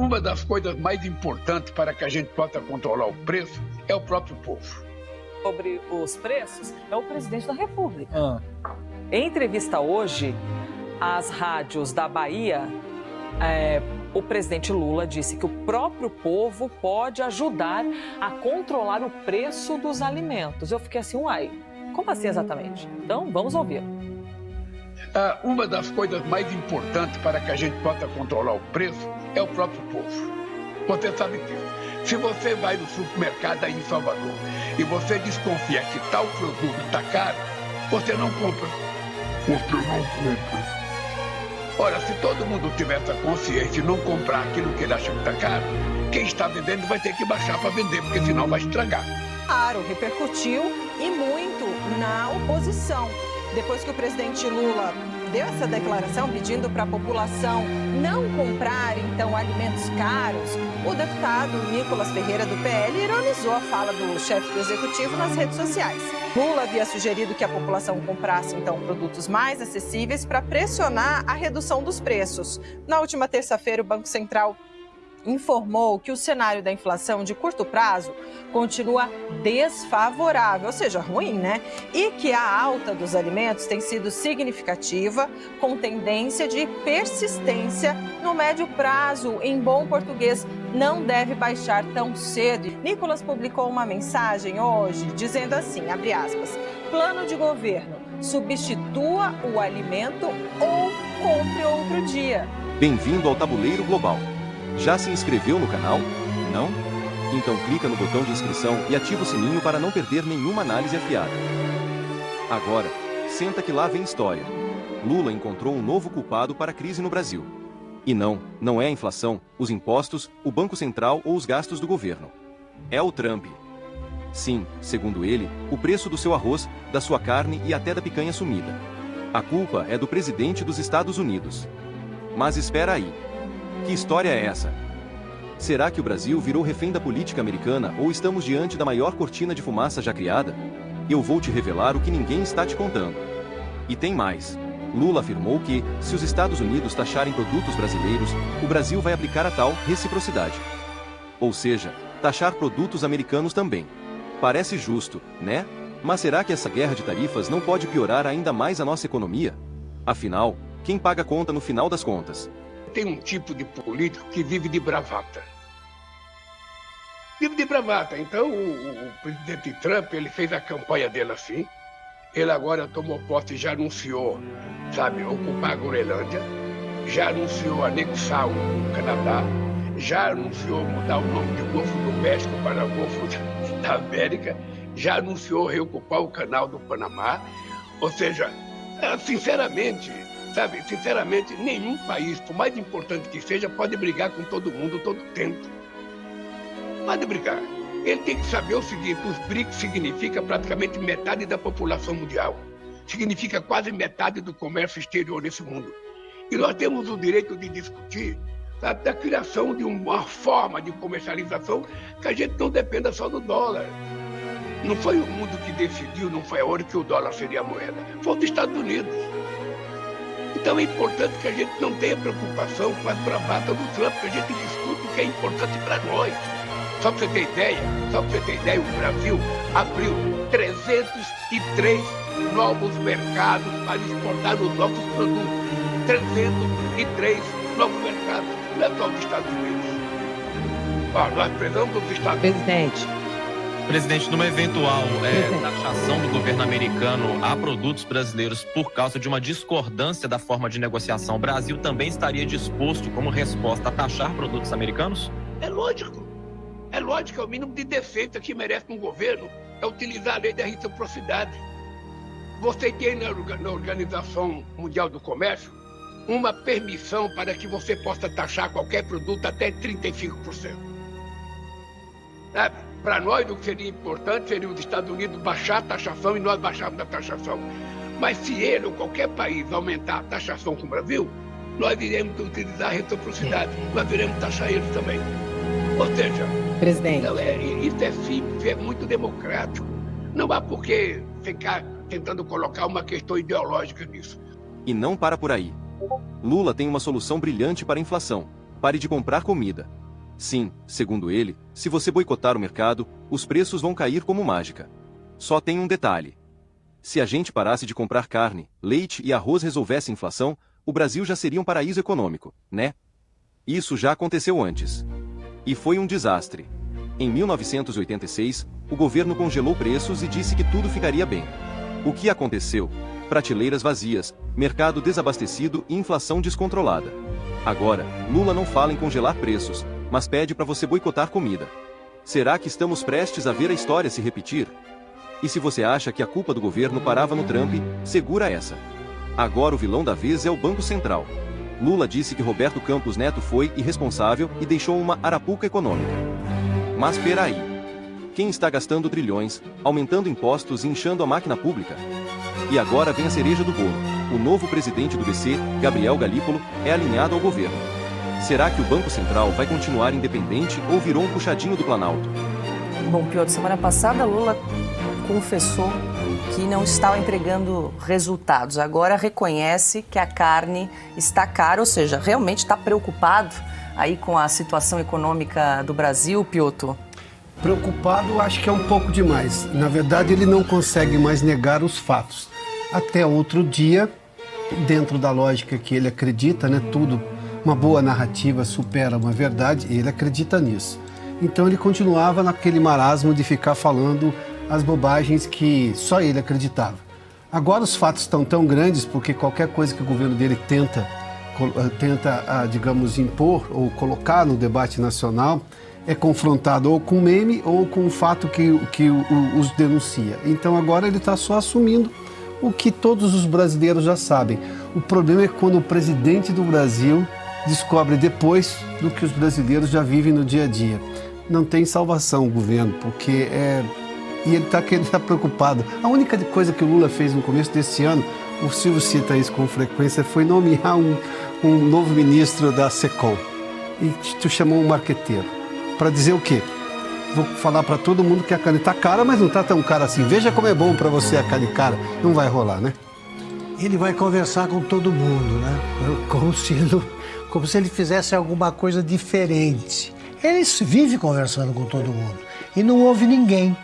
Uma das coisas mais importantes para que a gente possa controlar o preço é o próprio povo. Sobre os preços, é o presidente da República. Em entrevista hoje às rádios da Bahia, o presidente Lula disse que o próprio povo pode ajudar a controlar o preço dos alimentos. Eu fiquei assim, uai, como assim exatamente? Então, vamos ouvir. Uma das coisas mais importantes para que a gente possa controlar o preço é o próprio povo. Você sabe disso. Se você vai no supermercado aí em Salvador e você desconfia que tal produto está caro, você não compra. Ora, se todo mundo tiver essa consciência e não comprar aquilo que ele acha que está caro, quem está vendendo vai ter que baixar para vender, porque senão vai estragar. Claro, repercutiu e muito na oposição. Depois que o presidente Lula deu essa declaração pedindo para a população não comprar, então, alimentos caros, o deputado Nicolas Ferreira, do PL, ironizou a fala do chefe do executivo nas redes sociais. Lula havia sugerido que a população comprasse, então, produtos mais acessíveis para pressionar a redução dos preços. Na última terça-feira, o Banco Central informou que o cenário da inflação de curto prazo continua desfavorável, ou seja, ruim, né? E que a alta dos alimentos tem sido significativa, com tendência de persistência no médio prazo. Em bom português, não deve baixar tão cedo. Nicolas publicou uma mensagem hoje dizendo assim, abre aspas, plano de governo, substitua o alimento ou compre outro dia. Bem-vindo ao Tabuleiro Global. Já se inscreveu no canal? Não? Então clica no botão de inscrição e ativa o sininho para não perder nenhuma análise afiada. Agora, senta que lá vem história. Lula encontrou um novo culpado para a crise no Brasil. E não é a inflação, os impostos, o Banco Central ou os gastos do governo. É o Trump. Sim, segundo ele, o preço do seu arroz, da sua carne e até da picanha sumida. A culpa é do presidente dos Estados Unidos. Mas espera aí. Que história é essa? Será que o Brasil virou refém da política americana ou estamos diante da maior cortina de fumaça já criada? Eu vou te revelar o que ninguém está te contando. E tem mais. Lula afirmou que, se os Estados Unidos taxarem produtos brasileiros, o Brasil vai aplicar a tal reciprocidade. Ou seja, taxar produtos americanos também. Parece justo, né? Mas será que essa guerra de tarifas não pode piorar ainda mais a nossa economia? Afinal, quem paga a conta no final das contas? Tem um tipo de político que vive de bravata. Vive de bravata. Então, o presidente Trump, ele fez a campanha dele assim. Ele agora tomou posse e já anunciou, sabe, ocupar a Groenlândia. Já anunciou anexar o Canadá. Já anunciou mudar o nome do Golfo do México para o Golfo da América. Já anunciou reocupar o Canal do Panamá. Ou seja, sinceramente, nenhum país, por mais importante que seja, pode brigar com todo mundo todo tempo. Pode brigar. Ele tem que saber o seguinte, os BRICS significa praticamente metade da população mundial. Significa quase metade do comércio exterior nesse mundo. E nós temos o direito de discutir, sabe, da criação de uma forma de comercialização que a gente não dependa só do dólar. Não foi o mundo que decidiu, não foi a hora que o dólar seria a moeda. Foi os Estados Unidos. Então é importante que a gente não tenha preocupação com as bravatas do Trump, que a gente discute o que é importante para nós. Só para você ter ideia, o Brasil abriu 303 novos mercados para exportar os nossos produtos. 303 novos mercados, não é só dos Estados Unidos. Nós precisamos dos Estados Unidos. Presidente, numa eventual taxação do governo americano a produtos brasileiros por causa de uma discordância da forma de negociação, o Brasil também estaria disposto, como resposta, a taxar produtos americanos? É lógico, é o mínimo de defeito que merece um governo, é utilizar a lei da reciprocidade. Você tem na Organização Mundial do Comércio uma permissão para que você possa taxar qualquer produto até 35%. Sabe? Para nós, o que seria importante seria os Estados Unidos baixar a taxação e nós baixarmos a taxação. Mas se ele ou qualquer país aumentar a taxação com o Brasil, nós iremos utilizar a reciprocidade, nós iremos taxar eles também. Ou seja, presidente, isso é simples, é muito democrático. Não há por que ficar tentando colocar uma questão ideológica nisso. E não para por aí. Lula tem uma solução brilhante para a inflação. pare de comprar comida. Sim, segundo ele, se você boicotar o mercado, os preços vão cair como mágica. Só tem um detalhe. Se a gente parasse de comprar carne, leite e arroz resolvesse a inflação, o Brasil já seria um paraíso econômico, né? Isso já aconteceu antes. E foi um desastre. Em 1986, o governo congelou preços e disse que tudo ficaria bem. O que aconteceu? Prateleiras vazias, mercado desabastecido e inflação descontrolada. Agora, Lula não fala em congelar preços, mas pede para você boicotar comida. Será que estamos prestes a ver a história se repetir? E se você acha que a culpa do governo parava no Trump, segura essa. Agora o vilão da vez é o Banco Central. Lula disse que Roberto Campos Neto foi irresponsável e deixou uma arapuca econômica. Mas peraí. Quem está gastando trilhões, aumentando impostos e inchando a máquina pública? E agora vem a cereja do bolo. O novo presidente do BC, Gabriel Galípolo, é alinhado ao governo. Será que o Banco Central vai continuar independente ou virou um puxadinho do Planalto? Bom, Piotr, semana passada Lula confessou que não estava entregando resultados. Agora reconhece que a carne está cara, ou seja, realmente está preocupado aí com a situação econômica do Brasil, Piotr? Preocupado, acho que é um pouco demais. Na verdade, ele não consegue mais negar os fatos. Até outro dia, dentro da lógica que ele acredita, né, tudo, uma boa narrativa supera uma verdade, e ele acredita nisso. Então ele continuava naquele marasmo de ficar falando as bobagens que só ele acreditava. Agora os fatos estão tão grandes porque qualquer coisa que o governo dele tenta, digamos, impor ou colocar no debate nacional é confrontado ou com meme ou com o fato que os denuncia. Então agora ele está só assumindo o que todos os brasileiros já sabem. O problema é quando o presidente do Brasil descobre depois do que os brasileiros já vivem no dia a dia. Não tem salvação o governo, porque e ele está preocupado. A única coisa que o Lula fez no começo desse ano, o Silvio cita isso com frequência, foi nomear um novo ministro da SECOM. E tu chamou um marqueteiro. Para dizer o quê? Vou falar para todo mundo que a carne está cara, mas não está tão cara assim. Veja como é bom para você a carne cara. Não vai rolar, né? Ele vai conversar com todo mundo, né? Como se ele fizesse alguma coisa diferente. Ele vive conversando com todo mundo. E não houve ninguém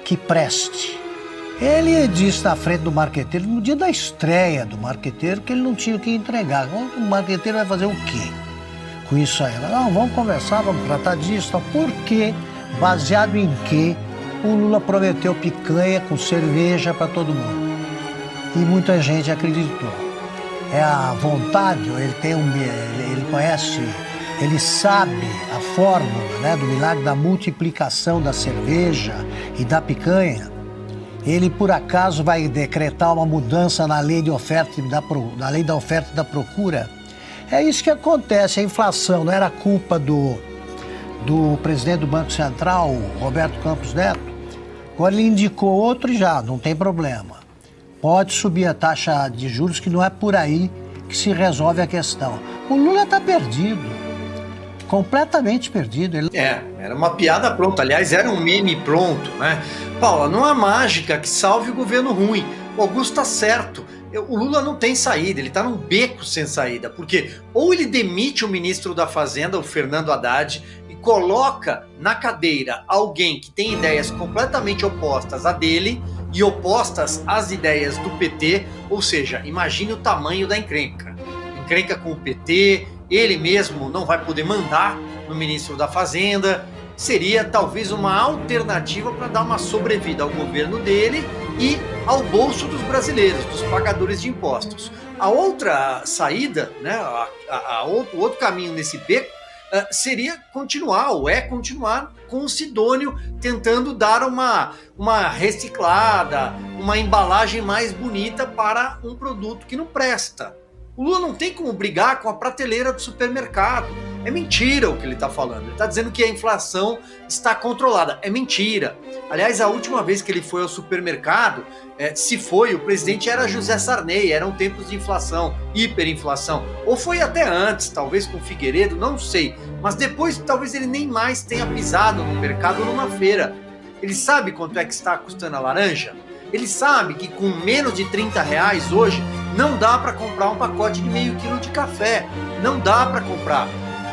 que preste. Ele disse na frente do marqueteiro, no dia da estreia do marqueteiro, que ele não tinha o que entregar. O marqueteiro vai fazer o quê com isso aí? Não, vamos conversar, vamos tratar disso. Por quê? Baseado em quê? O Lula prometeu picanha com cerveja para todo mundo. E muita gente acreditou. É a vontade, ele conhece, ele sabe a fórmula, né, do milagre da multiplicação da cerveja e da picanha. Ele, por acaso, vai decretar uma mudança na lei de oferta na lei da oferta e da procura? É isso que acontece, a inflação não era culpa do presidente do Banco Central, Roberto Campos Neto. Agora ele indicou outro e já, não tem problema. Pode subir a taxa de juros, que não é por aí que se resolve a questão. O Lula está perdido, completamente perdido. Era uma piada pronta, aliás, era um meme pronto, né? Paula, não há mágica que salve o governo ruim. O Augusto está certo. O Lula não tem saída, ele está num beco sem saída, porque ou ele demite o ministro da Fazenda, o Fernando Haddad, e coloca na cadeira alguém que tem ideias completamente opostas à dele e opostas às ideias do PT, ou seja, imagine o tamanho da encrenca. Encrenca com o PT, ele mesmo não vai poder mandar no ministro da Fazenda, seria talvez uma alternativa para dar uma sobrevida ao governo dele e ao bolso dos brasileiros, dos pagadores de impostos. A outra saída, né, o outro caminho nesse beco, seria continuar com o Sidônio tentando dar uma reciclada, uma embalagem mais bonita para um produto que não presta. O Lula não tem como brigar com a prateleira do supermercado. É mentira o que ele está falando. Ele está dizendo que a inflação está controlada. É mentira. Aliás, a última vez que ele foi ao supermercado, o presidente era José Sarney, eram tempos de inflação, hiperinflação. Ou foi até antes, talvez com Figueiredo, não sei. Mas depois, talvez ele nem mais tenha pisado no mercado ou numa feira. Ele sabe quanto é que está custando a laranja? Ele sabe que com menos de R$30 hoje, não dá para comprar um pacote de meio quilo de café. Não dá para comprar.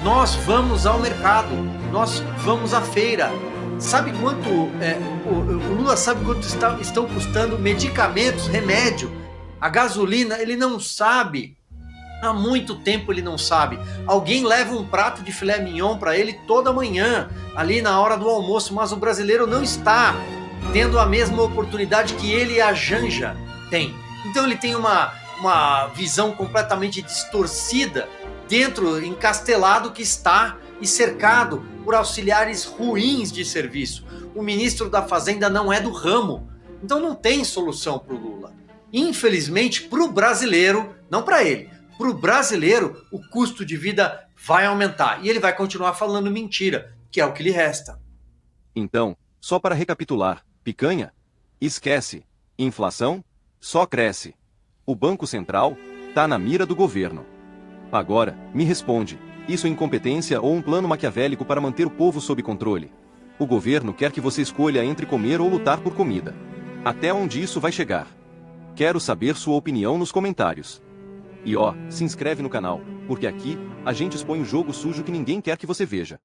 Nós vamos ao mercado, nós vamos à feira. Sabe quanto o Lula sabe quanto estão custando medicamentos, remédio, a gasolina? Ele não sabe. Há muito tempo ele não sabe. Alguém leva um prato de filé mignon para ele toda manhã, ali na hora do almoço, mas o brasileiro não está tendo a mesma oportunidade que ele e a Janja têm. Então ele tem uma visão completamente distorcida dentro, encastelado que está e cercado por auxiliares ruins de serviço. O ministro da Fazenda não é do ramo, então não tem solução para o Lula. Infelizmente, para o brasileiro, não para ele, para o brasileiro, o custo de vida vai aumentar e ele vai continuar falando mentira, que é o que lhe resta. Então, só para recapitular, picanha? Esquece. Inflação? Só cresce. O Banco Central tá na mira do governo. Agora, me responde, isso é incompetência ou um plano maquiavélico para manter o povo sob controle? O governo quer que você escolha entre comer ou lutar por comida. Até onde isso vai chegar? Quero saber sua opinião nos comentários. E ó, se inscreve no canal, porque aqui, a gente expõe o jogo sujo que ninguém quer que você veja.